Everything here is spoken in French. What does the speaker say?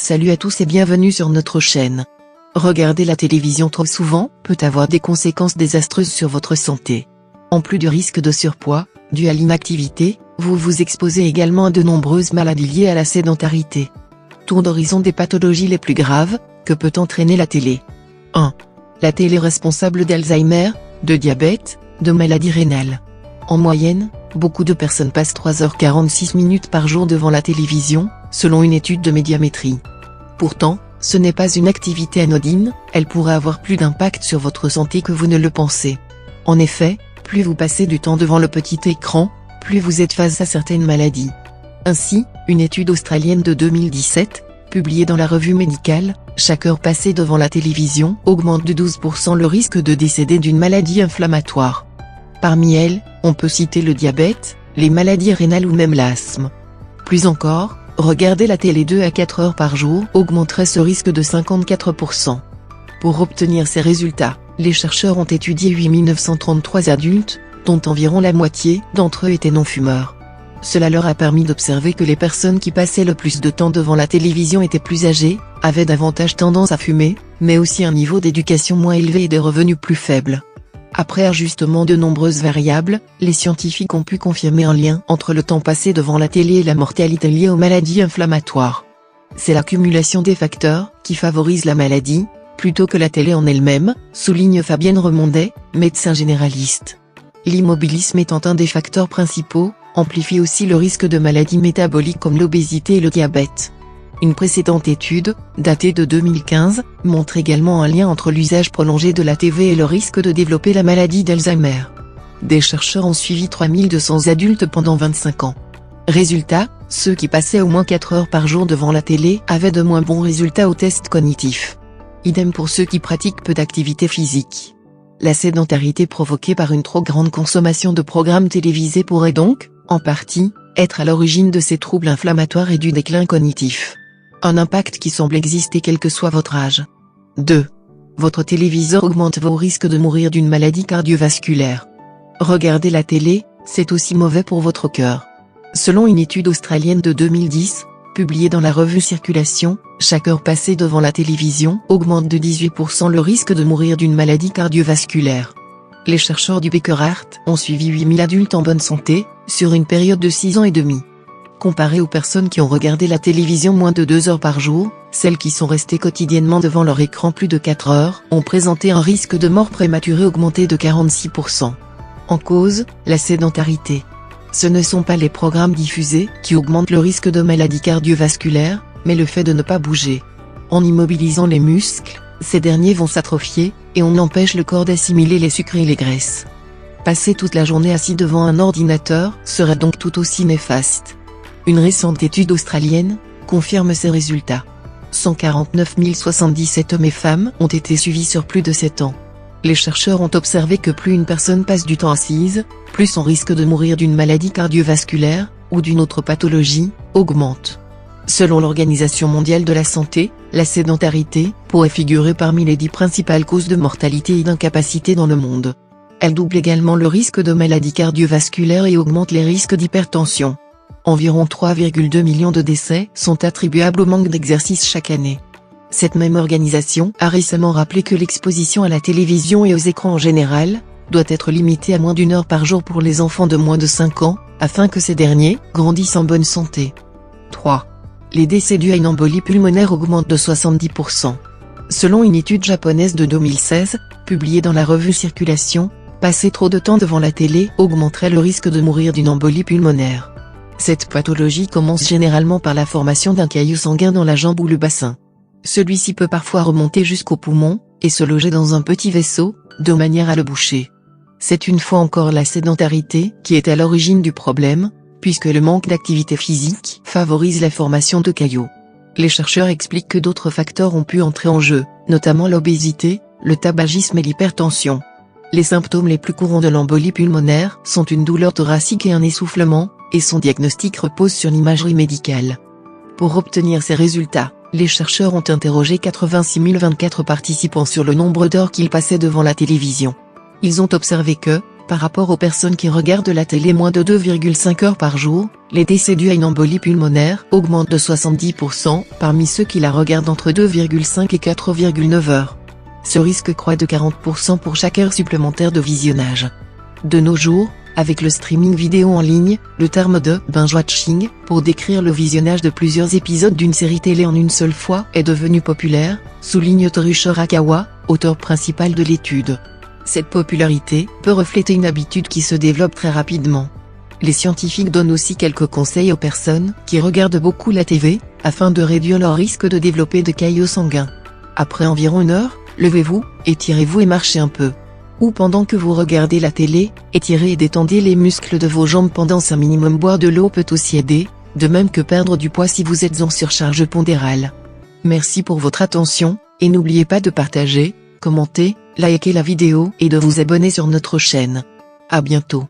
Salut à tous et bienvenue sur notre chaîne. Regarder la télévision trop souvent peut avoir des conséquences désastreuses sur votre santé. En plus du risque de surpoids, dû à l'inactivité, vous vous exposez également à de nombreuses maladies liées à la sédentarité. Tour d'horizon des pathologies les plus graves, que peut entraîner la télé. 1. La télé est responsable d'Alzheimer, de diabète, de maladies rénales. En moyenne, beaucoup de personnes passent 3h46 par jour devant la télévision, selon une étude de Médiamétrie. Pourtant, ce n'est pas une activité anodine, elle pourrait avoir plus d'impact sur votre santé que vous ne le pensez. En effet, plus vous passez du temps devant le petit écran, plus vous êtes face à certaines maladies. Ainsi, une étude australienne de 2017, publiée dans la revue médicale, chaque heure passée devant la télévision augmente de 12% le risque de décéder d'une maladie inflammatoire. Parmi elles, on peut citer le diabète, les maladies rénales ou même l'asthme. Plus encore, regarder la télé 2 à 4 heures par jour augmenterait ce risque de 54%. Pour obtenir ces résultats, les chercheurs ont étudié 8 933 adultes, dont environ la moitié d'entre eux étaient non-fumeurs. Cela leur a permis d'observer que les personnes qui passaient le plus de temps devant la télévision étaient plus âgées, avaient davantage tendance à fumer, mais aussi un niveau d'éducation moins élevé et des revenus plus faibles. Après ajustement de nombreuses variables, les scientifiques ont pu confirmer un lien entre le temps passé devant la télé et la mortalité liée aux maladies inflammatoires. C'est l'accumulation des facteurs qui favorise la maladie, plutôt que la télé en elle-même, souligne Fabienne Remondet, médecin généraliste. L'immobilisme étant un des facteurs principaux, amplifie aussi le risque de maladies métaboliques comme l'obésité et le diabète. Une précédente étude, datée de 2015, montre également un lien entre l'usage prolongé de la TV et le risque de développer la maladie d'Alzheimer. Des chercheurs ont suivi 3200 adultes pendant 25 ans. Résultat, ceux qui passaient au moins 4 heures par jour devant la télé avaient de moins bons résultats aux tests cognitifs. Idem pour ceux qui pratiquent peu d'activité physique. La sédentarité provoquée par une trop grande consommation de programmes télévisés pourrait donc, en partie, être à l'origine de ces troubles inflammatoires et du déclin cognitif. Un impact qui semble exister quel que soit votre âge. 2. Votre téléviseur augmente vos risques de mourir d'une maladie cardiovasculaire. Regarder la télé, c'est aussi mauvais pour votre cœur. Selon une étude australienne de 2010, publiée dans la revue Circulation, chaque heure passée devant la télévision augmente de 18% le risque de mourir d'une maladie cardiovasculaire. Les chercheurs du Becker Heart ont suivi 8000 adultes en bonne santé, sur une période de 6 ans et demi. Comparé aux personnes qui ont regardé la télévision moins de 2 heures par jour, celles qui sont restées quotidiennement devant leur écran plus de 4 heures ont présenté un risque de mort prématurée augmenté de 46%. En cause, la sédentarité. Ce ne sont pas les programmes diffusés qui augmentent le risque de maladie cardiovasculaire, mais le fait de ne pas bouger. En immobilisant les muscles, ces derniers vont s'atrophier, et on empêche le corps d'assimiler les sucres et les graisses. Passer toute la journée assis devant un ordinateur serait donc tout aussi néfaste. Une récente étude australienne confirme ces résultats. 149 077 hommes et femmes ont été suivis sur plus de 7 ans. Les chercheurs ont observé que plus une personne passe du temps assise, plus son risque de mourir d'une maladie cardiovasculaire, ou d'une autre pathologie, augmente. Selon l'Organisation mondiale de la santé, la sédentarité pourrait figurer parmi les 10 principales causes de mortalité et d'incapacité dans le monde. Elle double également le risque de maladie cardiovasculaire et augmente les risques d'hypertension. Environ 3,2 millions de décès sont attribuables au manque d'exercice chaque année. Cette même organisation a récemment rappelé que l'exposition à la télévision et aux écrans en général, doit être limitée à moins d'1 heure par jour pour les enfants de moins de 5 ans, afin que ces derniers grandissent en bonne santé. 3. Les décès dus à une embolie pulmonaire augmentent de 70%. Selon une étude japonaise de 2016, publiée dans la revue Circulation, passer trop de temps devant la télé augmenterait le risque de mourir d'une embolie pulmonaire. Cette pathologie commence généralement par la formation d'un caillot sanguin dans la jambe ou le bassin. Celui-ci peut parfois remonter jusqu'au poumon, et se loger dans un petit vaisseau, de manière à le boucher. C'est une fois encore la sédentarité qui est à l'origine du problème, puisque le manque d'activité physique favorise la formation de caillots. Les chercheurs expliquent que d'autres facteurs ont pu entrer en jeu, notamment l'obésité, le tabagisme et l'hypertension. Les symptômes les plus courants de l'embolie pulmonaire sont une douleur thoracique et un essoufflement, et son diagnostic repose sur l'imagerie médicale. Pour obtenir ces résultats, les chercheurs ont interrogé 86 024 participants sur le nombre d'heures qu'ils passaient devant la télévision. Ils ont observé que, Par rapport aux personnes qui regardent la télé moins de 2,5 heures par jour, les décès dus à une embolie pulmonaire augmentent de 70% parmi ceux qui la regardent entre 2,5 et 4,9 heures. Ce risque croît de 40% pour chaque heure supplémentaire de visionnage. De nos jours, avec le streaming vidéo en ligne, le terme de « binge-watching » pour décrire le visionnage de plusieurs épisodes d'une série télé en une seule fois est devenu populaire, souligne Toru Arakawa, auteur principal de l'étude. Cette popularité peut refléter une habitude qui se développe très rapidement. Les scientifiques donnent aussi quelques conseils aux personnes qui regardent beaucoup la TV, afin de réduire leur risque de développer des caillots sanguins. Après environ 1 heure, levez-vous, étirez-vous et marchez un peu. Ou pendant que vous regardez la télé, étirez et détendez les muscles de vos jambes pendant 5 minutes. Boire de l'eau peut aussi aider, de même que perdre du poids si vous êtes en surcharge pondérale. Merci pour votre attention, et n'oubliez pas de partager, commenter, liker la vidéo et de vous abonner sur notre chaîne. À bientôt.